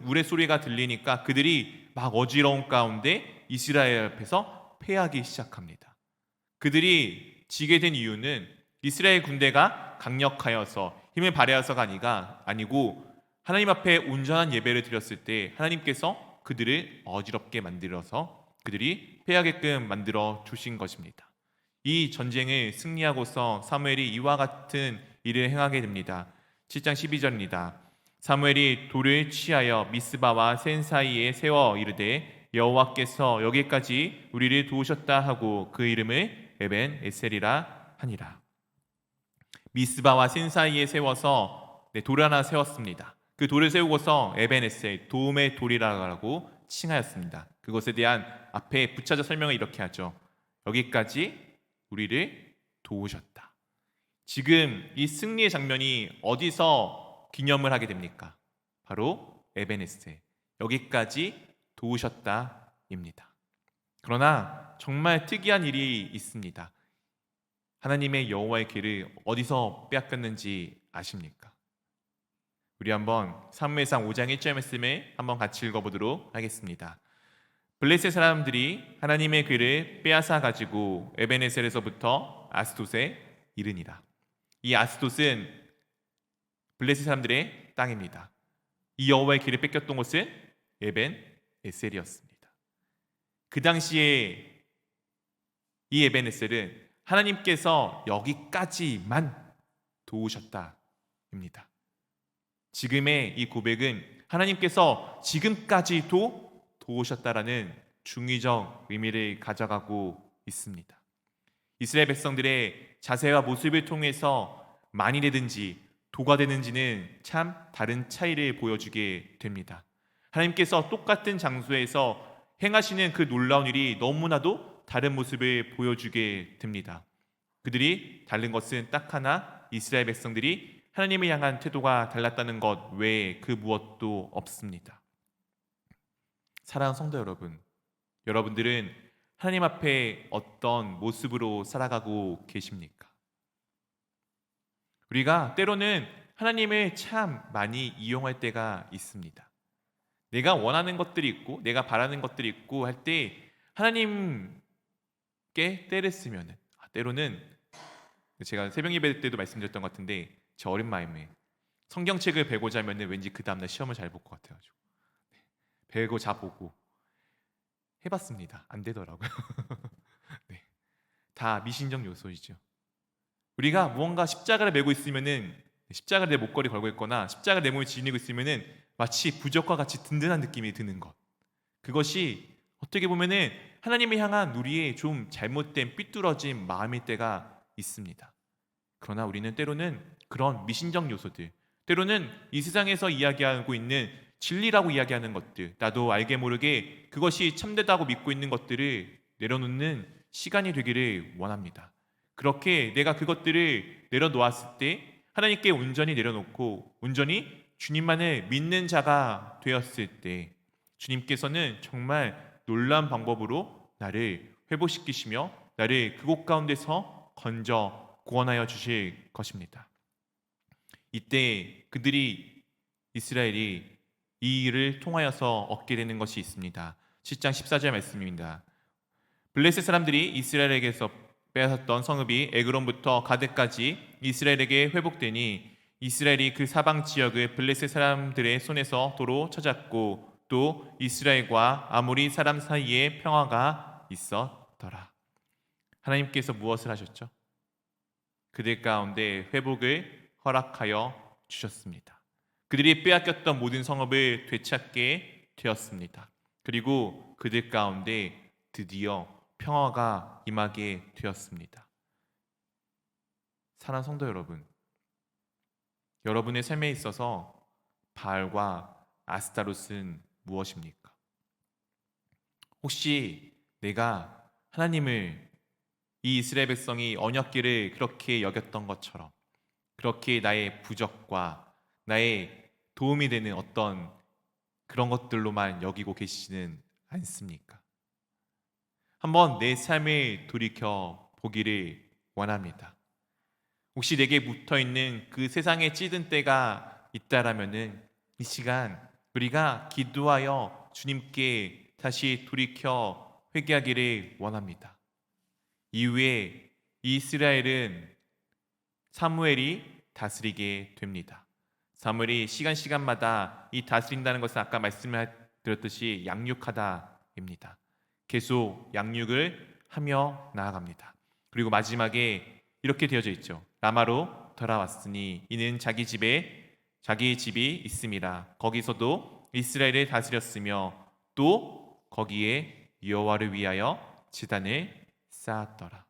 우레 소리가 들리니까 그들이 막 어지러운 가운데 이스라엘 앞에서 패하기 시작합니다. 그들이 지게 된 이유는 이스라엘 군대가 강력하여서 힘을 발휘해서가 아니고 하나님 앞에 온전한 예배를 드렸을 때 하나님께서 그들을 어지럽게 만들어서 그들이 패하게끔 만들어 주신 것입니다. 이 전쟁을 승리하고서 사무엘이 이와 같은 일을 행하게 됩니다. 7장 12절입니다. 사무엘이 돌을 취하여 미스바와 센 사이에 세워 이르되 여호와께서 여기까지 우리를 도우셨다 하고 그 이름을 에벤 에셀이라 하니라. 미스바와 센 사이에 세워서 돌을 하나 세웠습니다. 그 돌을 세우고서 에벤 에셀 도움의 돌이라고 칭하였습니다. 그것에 대한 앞에 붙여져 설명을 이렇게 하죠. 여기까지 우리를 도우셨다. 지금 이 승리의 장면이 어디서 기념을 하게 됩니까? 바로 에베네셀, 여기까지 도우셨다입니다. 그러나 정말 특이한 일이 있습니다. 하나님의 여호와의 길을 어디서 빼앗겼는지 아십니까? 우리 한번 사무엘상 5장 1절 말씀을 한번 같이 읽어보도록 하겠습니다. 블레셋 사람들이 하나님의 글을 빼앗아 가지고 에베네셀에서부터 아스돗에 이르니라. 이 아스돗은 블레셋 사람들의 땅입니다. 이 여호와의 길을 뺏겼던 곳은 에벤에셀이었습니다. 그 당시에 이 에벤에셀은 하나님께서 여기까지만 도우셨다입니다. 지금의 이 고백은 하나님께서 지금까지도 도우셨다라는 중의적 의미를 가져가고 있습니다. 이스라엘 백성들의 자세와 모습을 통해서 만이 되든지 도가 되는지는 참 다른 차이를 보여주게 됩니다. 하나님께서 똑같은 장소에서 행하시는 그 놀라운 일이 너무나도 다른 모습을 보여주게 됩니다. 그들이 다른 것은 딱 하나, 이스라엘 백성들이 하나님을 향한 태도가 달랐다는 것 외에 그 무엇도 없습니다. 사랑하는 성도 여러분, 여러분들은 하나님 앞에 어떤 모습으로 살아가고 계십니까? 우리가 때로는 하나님을 참 많이 이용할 때가 있습니다. 내가 원하는 것들이 있고 내가 바라는 것들이 있고 할 때 하나님께 때를 쓰면 때로는 제가 새벽 예배 때도 말씀드렸던 것 같은데 제 어린 마음에 성경책을 베고자 하면 왠지 그 다음날 시험을 잘 볼 것 같아가지고 베고 자보고 해봤습니다. 안 되더라고요. 네. 다 미신적 요소이죠. 우리가 무언가 십자가를 메고 있으면은 십자가를 내 목걸이 걸고 있거나 십자가를 내 몸에 지니고 있으면은 마치 부적과 같이 든든한 느낌이 드는 것. 그것이 어떻게 보면은 하나님을 향한 우리의 좀 잘못된 삐뚤어진 마음일 때가 있습니다. 그러나 우리는 때로는 그런 미신적 요소들, 때로는 이 세상에서 이야기하고 있는 진리라고 이야기하는 것들, 나도 알게 모르게 그것이 참되다고 믿고 있는 것들을 내려놓는 시간이 되기를 원합니다. 그렇게 내가 그것들을 내려놓았을 때 하나님께 온전히 내려놓고 온전히 주님만을 믿는 자가 되었을 때 주님께서는 정말 놀라운 방법으로 나를 회복시키시며 나를 그곳 가운데서 건져 구원하여 주실 것입니다. 이때 이스라엘이 이 일을 통하여서 얻게 되는 것이 있습니다. 7장 14절 말씀입니다. 블레셋 사람들이 이스라엘에게서 빼앗았던 성읍이 에그론부터 가드까지 이스라엘에게 회복되니 이스라엘이 그 사방 지역을 블레셋 사람들의 손에서 도로 찾았고 또 이스라엘과 아모리 사람 사이에 평화가 있었더라. 하나님께서 무엇을 하셨죠? 그들 가운데 회복을 허락하여 주셨습니다. 그들이 빼앗겼던 모든 성읍을 되찾게 되었습니다. 그리고 그들 가운데 드디어 평화가 임하게 되었습니다. 사랑하는 성도 여러분, 여러분의 삶에 있어서 바알과 아스타롯은 무엇입니까? 혹시 내가 하나님을 이 이스라엘 백성이 언약궤를 그렇게 여겼던 것처럼 그렇게 나의 부적과 나의 도움이 되는 어떤 그런 것들로만 여기고 계시지는 않습니까? 한번 내 삶을 돌이켜 보기를 원합니다. 혹시 내게 묻어있는 그 세상에 찌든 때가 있다라면은 이 시간 우리가 기도하여 주님께 다시 돌이켜 회개하기를 원합니다. 이후에 이스라엘은 사무엘이 다스리게 됩니다. 사무엘이 시간마다 이 다스린다는 것은 아까 말씀을 드렸듯이 양육하다입니다. 계속 양육을 하며 나아갑니다. 그리고 마지막에 이렇게 되어져 있죠. 라마로 돌아왔으니 이는 자기 집이 있음이라. 거기서도 이스라엘을 다스렸으며 또 거기에 여호와를 위하여 제단을 쌓았더라.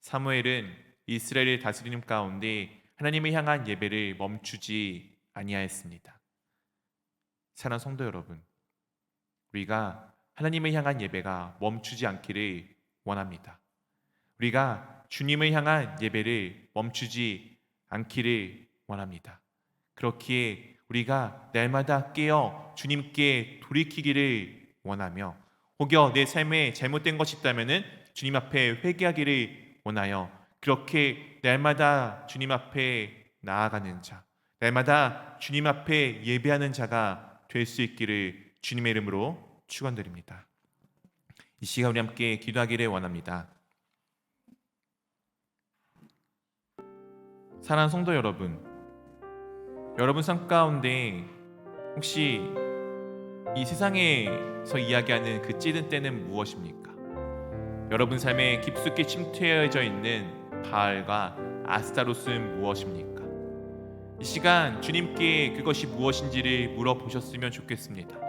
사무엘은 이스라엘을 다스리는 가운데 하나님을 향한 예배를 멈추지 아니하였습니다. 사랑하는 성도 여러분, 우리가 하나님을 향한 예배가 멈추지 않기를 원합니다. 우리가 주님을 향한 예배를 멈추지 않기를 원합니다. 그렇기에 우리가 날마다 깨어 주님께 돌이키기를 원하며 혹여 내 삶에 잘못된 것이 있다면 주님 앞에 회개하기를 원하여 그렇게 날마다 주님 앞에 나아가는 자, 날마다 주님 앞에 예배하는 자가 될 수 있기를 주님의 이름으로 축원드립니다. 이 시간 우리 함께 기도하기를 원합니다. 사랑하는 성도 여러분, 여러분 삶 가운데 혹시 이 세상에서 이야기하는 그 찌든 때는 무엇입니까? 여러분 삶에 깊숙이 침투해져 있는 바알과 아스타롯은 무엇입니까? 이 시간 주님께 그것이 무엇인지를 물어보셨으면 좋겠습니다.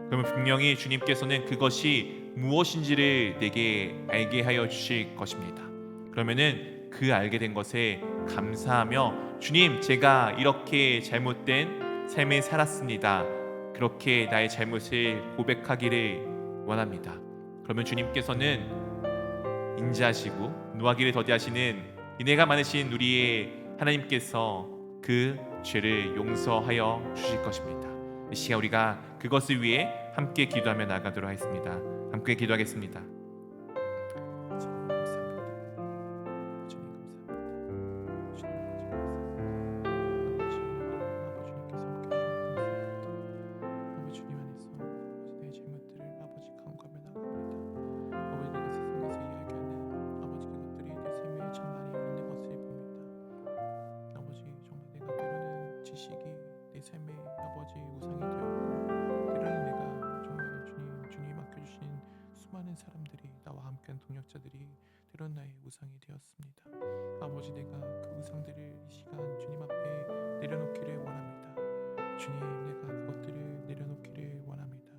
그러면 분명히 주님께서는 그것이 무엇인지를 내게 알게 하여 주실 것입니다. 그러면은 그 알게 된 것에 감사하며 주님, 제가 이렇게 잘못된 삶을 살았습니다. 그렇게 나의 잘못을 고백하기를 원합니다. 그러면 주님께서는 인자하시고 노하기를 더디하시는 인애가 많으신 우리의 하나님께서 그 죄를 용서하여 주실 것입니다. 이 시간 우리가 그것을 위해 함께 기도하며 나가도록 하겠습니다. 함께 기도하겠습니다. 내 삶의 아버지 우상이 되었고 때로는 내가 정말 주님 맡겨주신 수많은 사람들이 나와 함께한 동역자들이 때로는 나의 우상이 되었습니다. 아버지, 내가 그 우상들을 이 시간 주님 앞에 내려놓기를 원합니다. 주님, 내가 그것들을 내려놓기를 원합니다.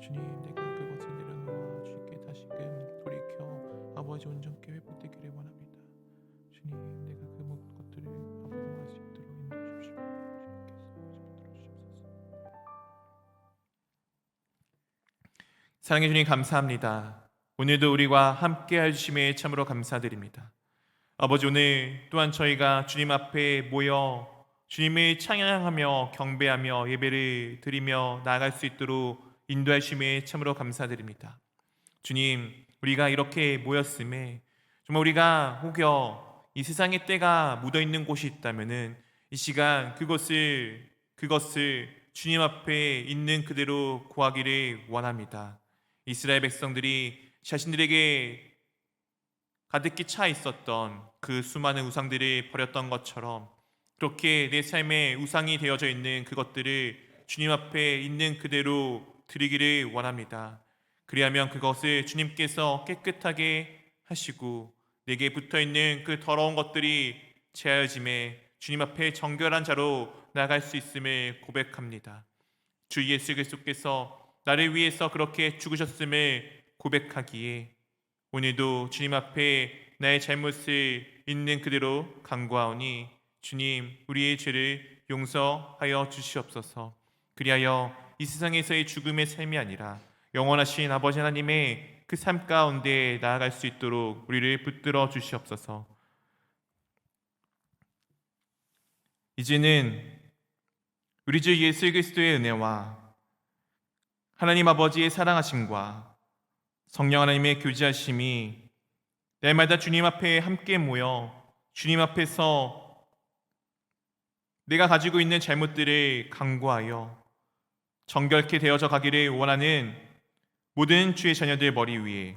주님, 내가 그것을 내려놓아 주께 다시금 돌이켜 아버지 온전케 회복되기를 원합니다. 주님, 내가 그 모든 것들을 아버지 할수 있도록 인도해 주십시오. 사랑해 주님, 감사합니다. 오늘도 우리와 함께 해주심에 참으로 감사드립니다. 아버지, 오늘 또한 저희가 주님 앞에 모여 주님을 찬양하며 경배하며 예배를 드리며 나아갈 수 있도록 인도하심에 참으로 감사드립니다. 주님, 우리가 이렇게 모였음에 정말 우리가 혹여 이 세상의 때가 묻어있는 곳이 있다면은 이 시간 그것을 주님 앞에 있는 그대로 구하기를 원합니다. 이스라엘 백성들이 자신들에게 가득히 차 있었던 그 수많은 우상들을 버렸던 것처럼 그렇게 내 삶에 우상이 되어져 있는 그것들을 주님 앞에 있는 그대로 드리기를 원합니다. 그리하면 그것을 주님께서 깨끗하게 하시고 내게 붙어있는 그 더러운 것들이 제하여짐에 주님 앞에 정결한 자로 나아갈 수 있음을 고백합니다. 주 예수 그리스도께서 나를 위해서 그렇게 죽으셨음을 고백하기에 오늘도 주님 앞에 나의 잘못을 있는 그대로 간구하오니 주님, 우리의 죄를 용서하여 주시옵소서. 그리하여 이 세상에서의 죽음의 삶이 아니라 영원하신 아버지 하나님의 그 삶 가운데 나아갈 수 있도록 우리를 붙들어 주시옵소서. 이제는 우리 주 예수 그리스도의 은혜와 하나님 아버지의 사랑하심과 성령 하나님의 교제하심이 날마다 주님 앞에 함께 모여 주님 앞에서 내가 가지고 있는 잘못들을 간구하여 정결케 되어져 가기를 원하는 모든 주의 자녀들 머리 위에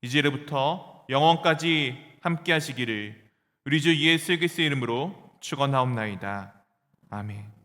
이제로부터 영원까지 함께 하시기를 우리 주 예수 그리스도의 이름으로 축원하옵나이다. 아멘.